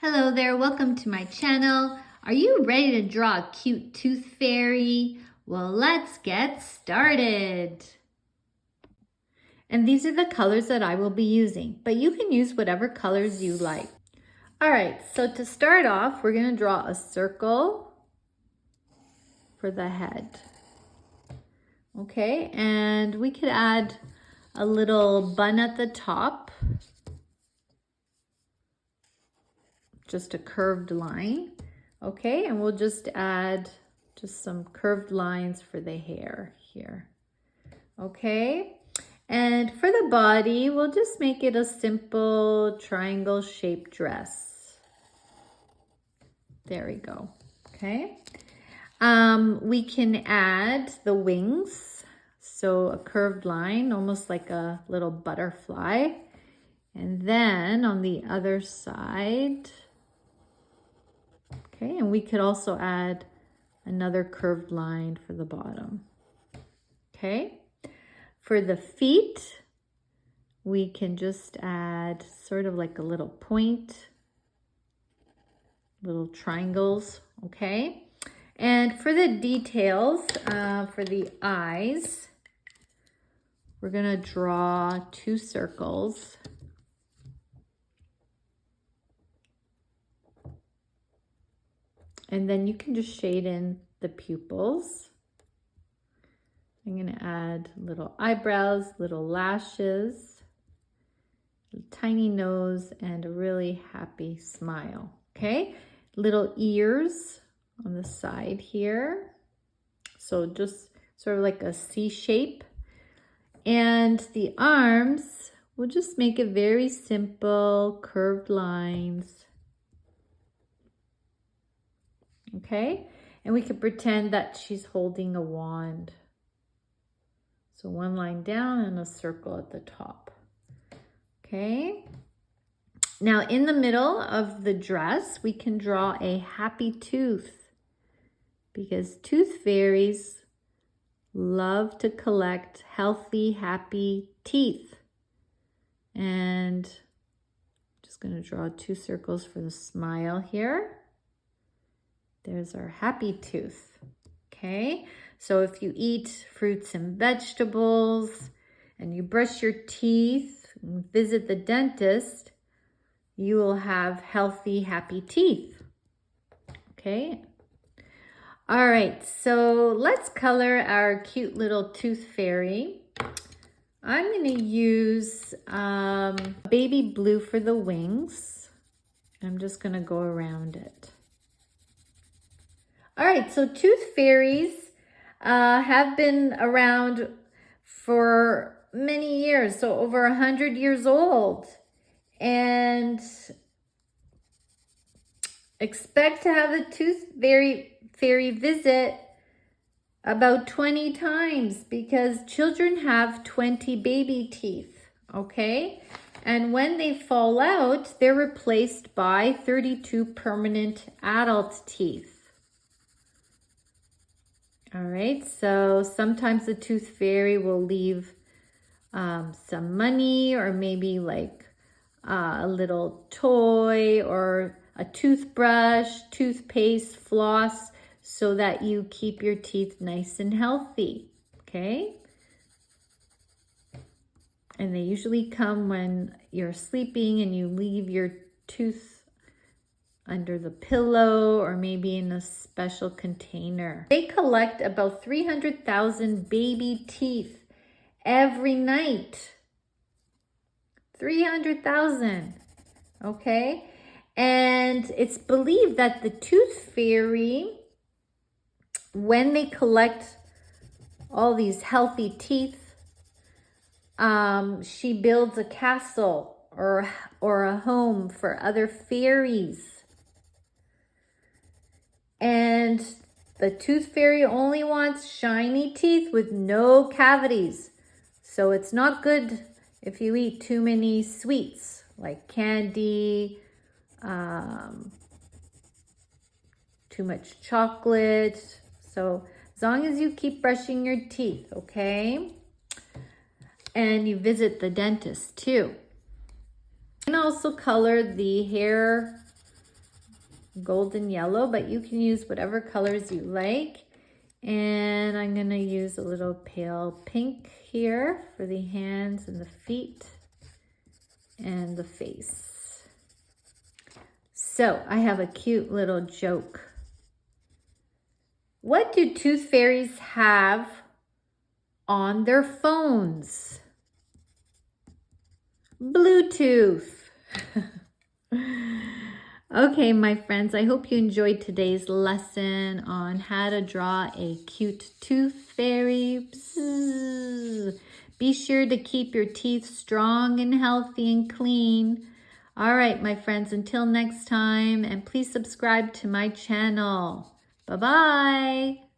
Hello there, welcome to my channel. Are you ready to draw a cute tooth fairy? Well, let's get started. And these are the colors that I will be using, but you can use whatever colors you like. All right, so to start off, we're gonna draw a circle for the head. Okay, and we could add a little bun at the top. Just a curved line. Okay, and we'll just add just some curved lines for the hair here. Okay, and for the body, we'll just make it a simple triangle shaped dress. There we go. Okay, we can add the wings. So a curved line, almost like a little butterfly. And then on the other side, okay, and we could also add another curved line for the bottom. Okay, for the feet, we can just add sort of like a little point, little triangles, okay? And for the details, for the eyes, we're gonna draw 2 circles. And then you can just shade in the pupils. I'm gonna add little eyebrows, little lashes, a tiny nose, and a really happy smile, okay? Little ears on the side here. So just sort of like a C shape. And the arms, we'll just make it very simple, curved lines. Okay, and we could pretend that she's holding a wand. So one line down and a circle at the top. Okay, now in the middle of the dress, we can draw a happy tooth because tooth fairies love to collect healthy, happy teeth. And I'm just going to draw 2 circles for the smile here. There's our happy tooth, okay? So if you eat fruits and vegetables and you brush your teeth and visit the dentist, you will have healthy, happy teeth, okay? All right, so let's color our cute little tooth fairy. I'm gonna use baby blue for the wings. I'm just gonna go around it. All right, so tooth fairies have been around for many years, so over 100 years old. And expect to have the tooth fairy visit about 20 times because children have 20 baby teeth, okay? And when they fall out, they're replaced by 32 permanent adult teeth. All right, so sometimes the tooth fairy will leave some money or maybe like a little toy or a toothbrush, toothpaste, floss, so that you keep your teeth nice and healthy, okay? And they usually come when you're sleeping and you leave your tooth under the pillow or maybe in a special container. They collect about 300,000 baby teeth every night. 300,000, okay? And it's believed that the tooth fairy, when they collect all these healthy teeth, she builds a castle or a home for other fairies. And the tooth fairy only wants shiny teeth with no cavities. So it's not good if you eat too many sweets like candy, too much chocolate. So as long as you keep brushing your teeth, okay? And you visit the dentist too. You can also color the hair golden yellow, but you can use whatever colors you like. And I'm gonna use a little pale pink here for the hands and the feet and the face. So I have a cute little joke. What do tooth fairies have on their phones? Bluetooth. Okay, my friends, I hope you enjoyed today's lesson on how to draw a cute tooth fairy. Bzzz. Be sure to keep your teeth strong and healthy and clean. All right, my friends, until next time, and please subscribe to my channel. Bye-bye.